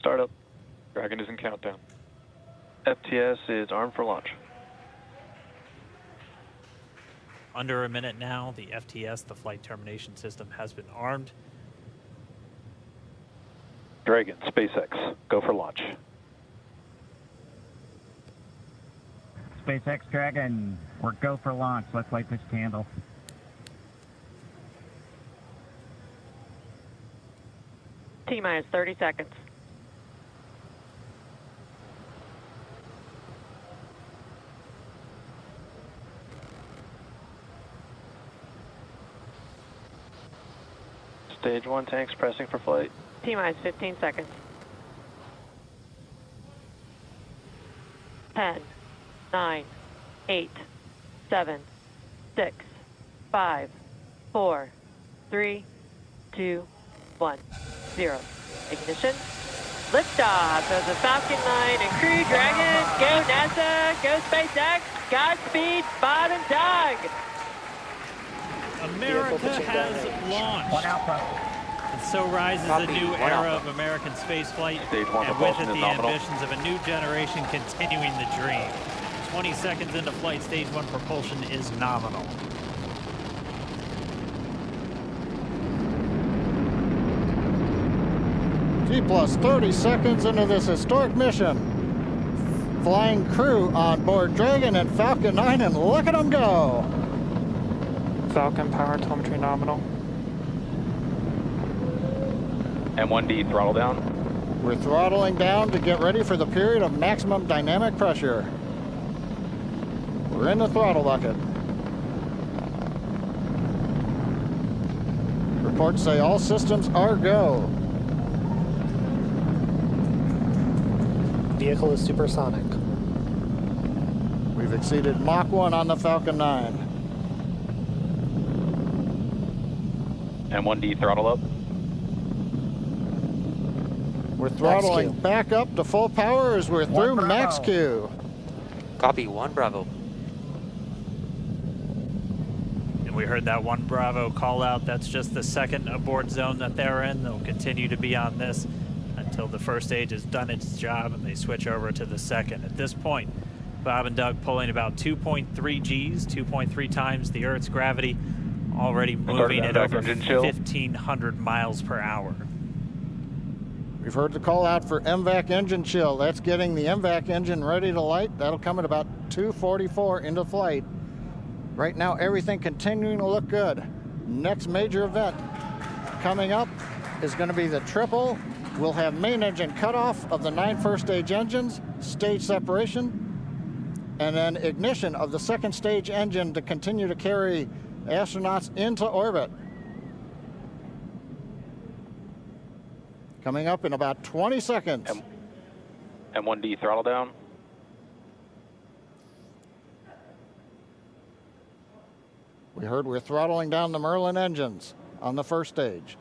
Startup. Dragon is in countdown. FTS is armed for launch. Under a minute now, the FTS, the flight termination system, has been armed. Dragon, SpaceX, go for launch. SpaceX Dragon, we're go for launch. Let's light this candle. T-minus 30 seconds. Stage 1 tanks pressing for flight. T-minus 15 seconds. 10, 9, 8, 7, 6, 5, 4, 3, 2, 1, 0. Ignition. Liftoff of the Falcon 9 and Crew Dragon. Go NASA, go SpaceX, Godspeed, Bob and Doug. America has launched. And so rises a new era of American spaceflight, and with it the ambitions of a new generation continuing the dream. 20 seconds into flight, stage 1 propulsion is nominal. T plus 30 seconds into this historic mission. Flying crew on board Dragon and Falcon 9, and look at them go. Falcon power telemetry nominal. M1D throttle down. We're throttling down to get ready for the period of maximum dynamic pressure. We're in the throttle bucket. Reports say all systems are go. Vehicle is supersonic. We've exceeded Mach 1 on the Falcon 9. M1D throttle up. We're throttling back up to full power as we're through max Q. Copy, 1 Bravo. And we heard that 1 Bravo call out. That's just the second abort zone that they're in. They'll continue to be on this until the first stage has done its job and they switch over to the second. At this point, Bob and Doug pulling about 2.3 Gs, 2.3 times the Earth's gravity, already moving at over 1,500 miles per hour. We've heard the call out for MVAC engine chill. That's getting the MVAC engine ready to light. That'll come at about 2:44 into flight. Right now, everything continuing to look good. Next major event coming up is going to be the triple. We'll have main engine cutoff of the 9 first stage engines, stage separation, and then ignition of the second stage engine to continue to carry astronauts into orbit. Coming up in about 20 seconds. M1D throttle down. We heard we're throttling down the Merlin engines on the first stage.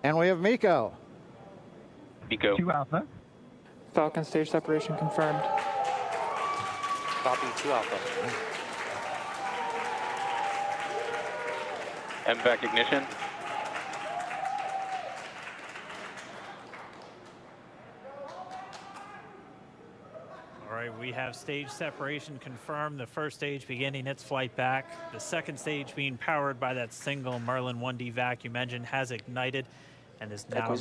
And we have MECO. MECO. 2 Alpha. Falcon stage separation confirmed. Copy, 2 Alpha. MVAC ignition. All right, we have stage separation confirmed. The first stage beginning its flight back. The second stage being powered by that single Merlin 1D vacuum engine has ignited and is now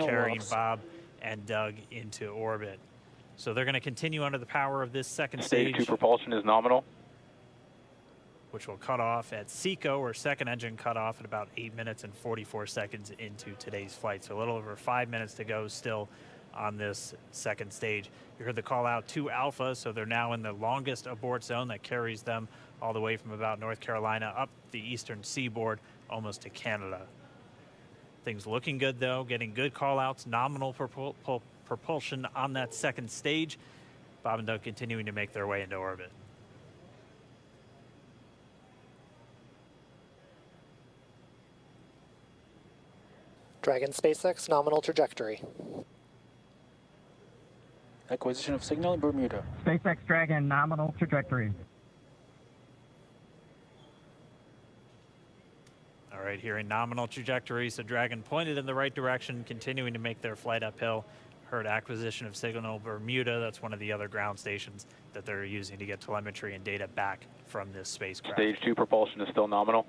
carrying Bob and Doug into orbit. So they're going to continue under the power of this second stage. Stage 2 propulsion is nominal. Which will cut off at SECO, or second engine cutoff, at about 8 minutes and 44 seconds into today's flight. So a little over 5 minutes to go still on this second stage. You heard the call out 2 Alpha, so they're now in the longest abort zone that carries them all the way from about North Carolina up the eastern seaboard almost to Canada. Things looking good though, getting good call outs, nominal propulsion on that second stage. Bob and Doug continuing to make their way into orbit. Dragon SpaceX nominal trajectory. Acquisition of signal in Bermuda. SpaceX Dragon nominal trajectory. All right, here in nominal trajectory, so Dragon pointed in the right direction, continuing to make their flight uphill. Heard acquisition of signal Bermuda. That's one of the other ground stations that they're using to get telemetry and data back from this spacecraft. Stage 2 propulsion is still nominal.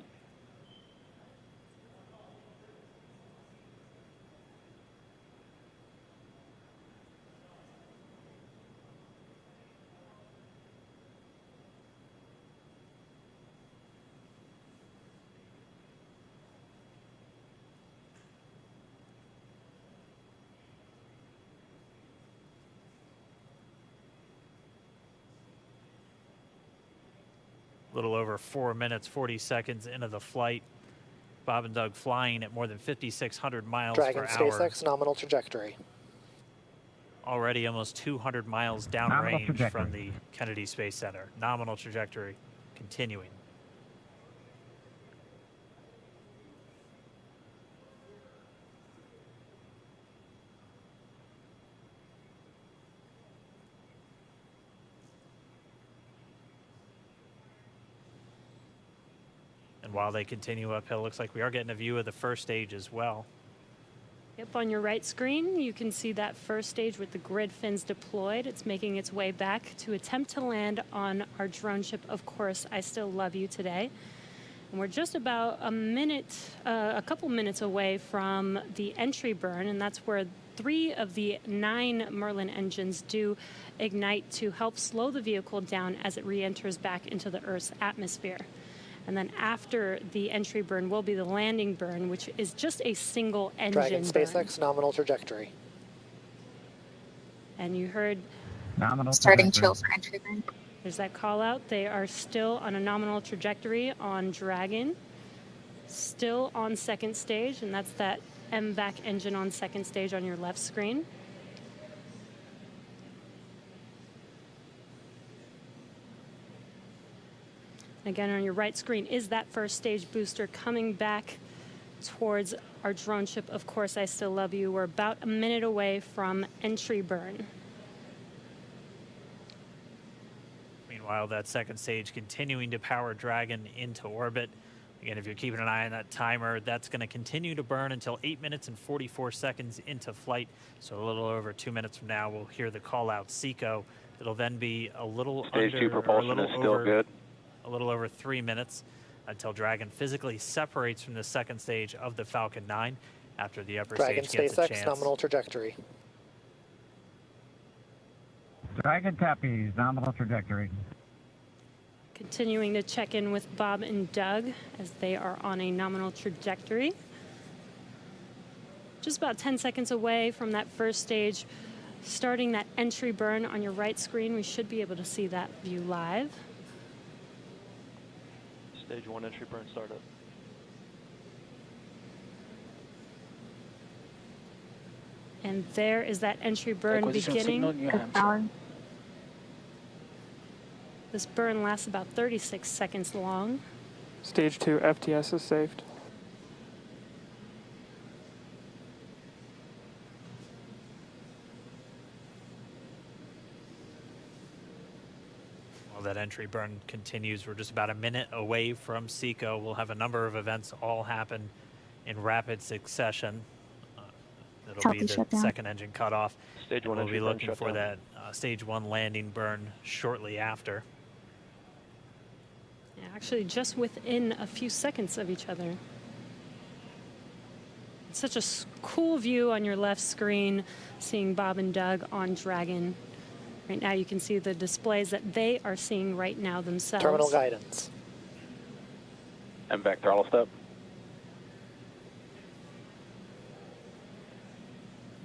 A little over 4 minutes, 40 seconds into the flight. Bob and Doug flying at more than 5,600 miles Dragon per hour. SpaceX nominal trajectory. Already almost 200 miles downrange from the Kennedy Space Center. Nominal trajectory continuing. And while they continue uphill, looks like we are getting a view of the first stage as well. Yep, on your right screen, you can see that first stage with the grid fins deployed. It's making its way back to attempt to land on our drone ship, Of Course I Still Love You today. And we're just about a couple minutes away from the entry burn, and that's where 3 of the 9 Merlin engines do ignite to help slow the vehicle down as it re-enters back into the Earth's atmosphere. And then after the entry burn will be the landing burn, which is just a single engine Dragon SpaceX burn. nominal trajectory. And you heard Nominal starting trajectory. chill for entry burn. there's that call out. They are still on a nominal trajectory on Dragon, still on second stage, and that's that MVAC engine on second stage on your left screen. Again, on your right screen is that first stage booster coming back towards our drone ship, Of Course I Still Love You. We're about a minute away from entry burn. Meanwhile, that second stage continuing to power Dragon into orbit. Again, if you're keeping an eye on that timer, that's going to continue to burn until 8 minutes and 44 seconds into flight. So a little over 2 minutes from now, we'll hear the call out SECO. It'll then be a little Stage 2 propulsion is still good. A little over 3 minutes until Dragon physically separates from the second stage of the Falcon 9 after the upper Dragon stage gets a SpaceX chance. nominal trajectory. Dragon copies. Nominal trajectory. Continuing to check in with Bob and Doug as they are on a nominal trajectory. Just about 10 seconds away from that first stage, starting that entry burn on your right screen. We should be able to see that view live. Stage 1 entry burn startup. And there is that entry burn Acquisition of beginning. signal, New Hampshire. This burn lasts about 36 seconds long. Stage 2 FTS is saved. While that entry burn continues, we're just about a minute away from SECO. We'll have a number of events all happen in rapid succession. It'll Healthy be the shutdown. second engine cutoff. Stage 1 We'll entry be burn looking for shutdown. that stage 1 landing burn shortly after. Yeah, actually, just within a few seconds of each other. It's such a cool view on your left screen, seeing Bob and Doug on Dragon. Right now, you can see the displays that they are seeing right now themselves. Terminal guidance. MVAC throttle step.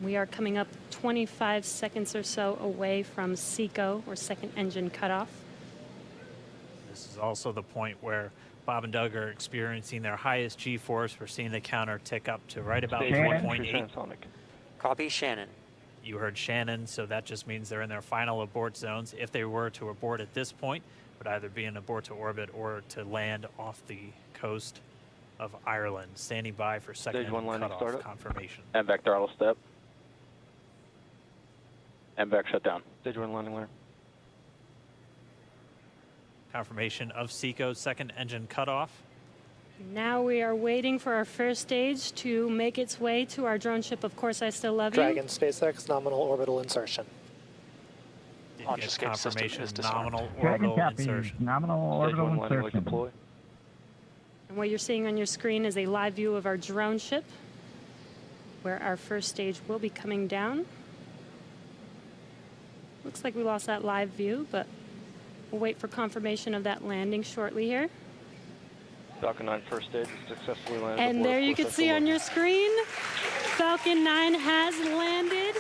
We are coming up 25 seconds or so away from SECO, or second engine cutoff. This is also the point where Bob and Doug are experiencing their highest G-force. We're seeing the counter tick up to right about Stage 1 entry 1.8. transonic. Copy Shannon. You heard Shannon, so that just means they're in their final abort zones. If they were to abort at this point, it would either be an abort to orbit or to land off the coast of Ireland. Standing by for second Stage 1 engine landing cutoff startup. confirmation. MVAC throttle step. MVAC shutdown. Stage 1 landing learn. Confirmation of SECO's second engine cutoff. Now we are waiting for our first stage to make its way to our drone ship. Of course, I still love you. Dragon SpaceX nominal orbital insertion. Did Launch get escape system confirmation is disarmed. nominal Dragon orbital copy. insertion. Nominal orbital Stage 1 landing leg insertion. deploy. And what you're seeing on your screen is a live view of our drone ship, where our first stage will be coming down. Looks like we lost that live view, but we'll wait for confirmation of that landing shortly here. Falcon 9 first stage is successfully landed. And aboard there you course can see on SL1. your screen, Falcon 9 has landed.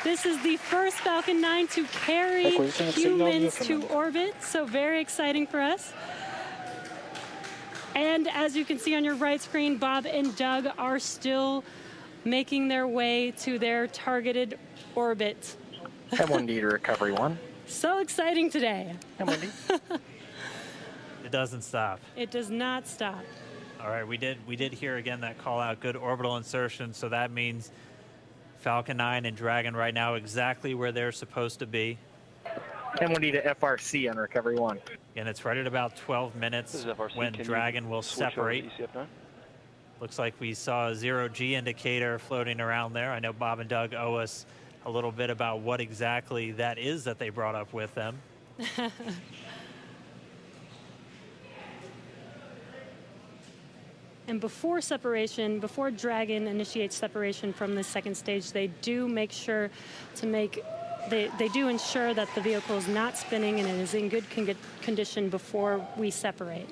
This is the first Falcon 9 to carry Acquisition of signal humans to Newfoundland. orbit, so very exciting for us. And as you can see on your right screen, Bob and Doug are still making their way to their targeted orbit. M1D to recovery 1. So exciting today. M1D. It doesn't stop. It does not stop. All right, we did hear again that call out, good orbital insertion, so that means Falcon 9 and Dragon right now exactly where they're supposed to be. M1D to FRC on recovery 1. And it's right at about 12 minutes This is FRC. when Can you Dragon will switch over to separate. ECF9? Looks like we saw a 0G indicator floating around there. I know Bob and Doug owe us a little bit about what exactly that is that they brought up with them. And before separation, before Dragon initiates separation from the second stage, they do make sure to make, they do ensure that the vehicle is not spinning and it is in good condition before we separate.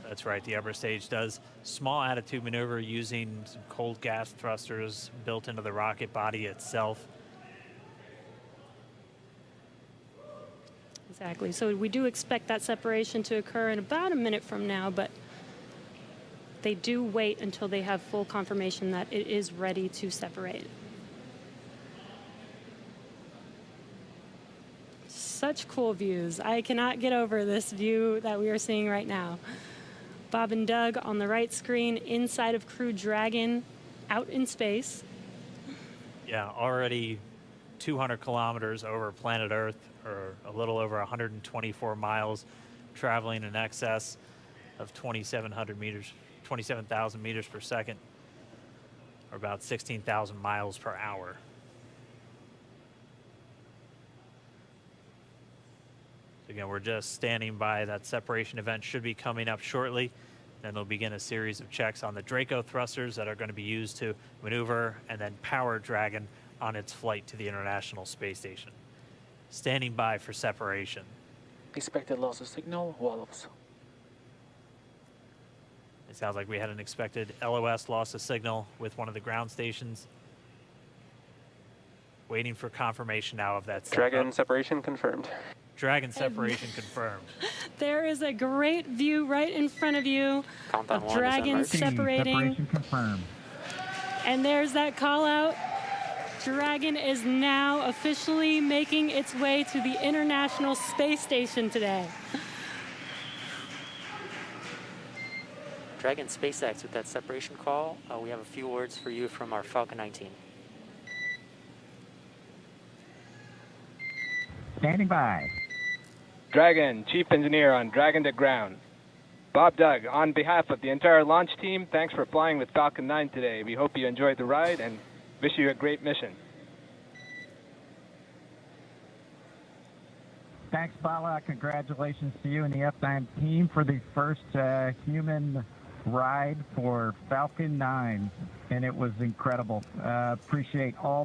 That's right, the upper stage does small attitude maneuver using some cold gas thrusters built into the rocket body itself. Exactly. So we do expect that separation to occur in about a minute from now, but they do wait until they have full confirmation that it is ready to separate. Such cool views. I cannot get over this view that we are seeing right now. Bob and Doug on the right screen inside of Crew Dragon out in space. Yeah, already 200 kilometers over planet Earth, or a little over 124 miles, traveling in excess of 2,700 meters. 27,000 meters per second, or about 16,000 miles per hour. So again, we're just standing by. That separation event should be coming up shortly. Then they'll begin a series of checks on the Draco thrusters that are going to be used to maneuver and then power Dragon on its flight to the International Space Station. Standing by for separation. Expected loss of signal, Wallops. It sounds like we had an expected LOS loss of signal with one of the ground stations. Waiting for confirmation now of that. Dragon separation confirmed. Dragon separation confirmed. There is a great view right in front of you Countdown of 1 is Dragon emerged. separating. Separation confirmed. And there's that call out. Dragon is now officially making its way to the International Space Station today. Dragon SpaceX with that separation call. We have a few words for you from our Falcon 9 team. Standing by. Dragon, Chief Engineer on Dragon to Ground. Bob Doug, on behalf of the entire launch team, thanks for flying with Falcon 9 today. We hope you enjoyed the ride and wish you a great mission. Thanks, Bala. Congratulations to you and the F9 team for the first human ride for Falcon 9. And it was incredible. Appreciate all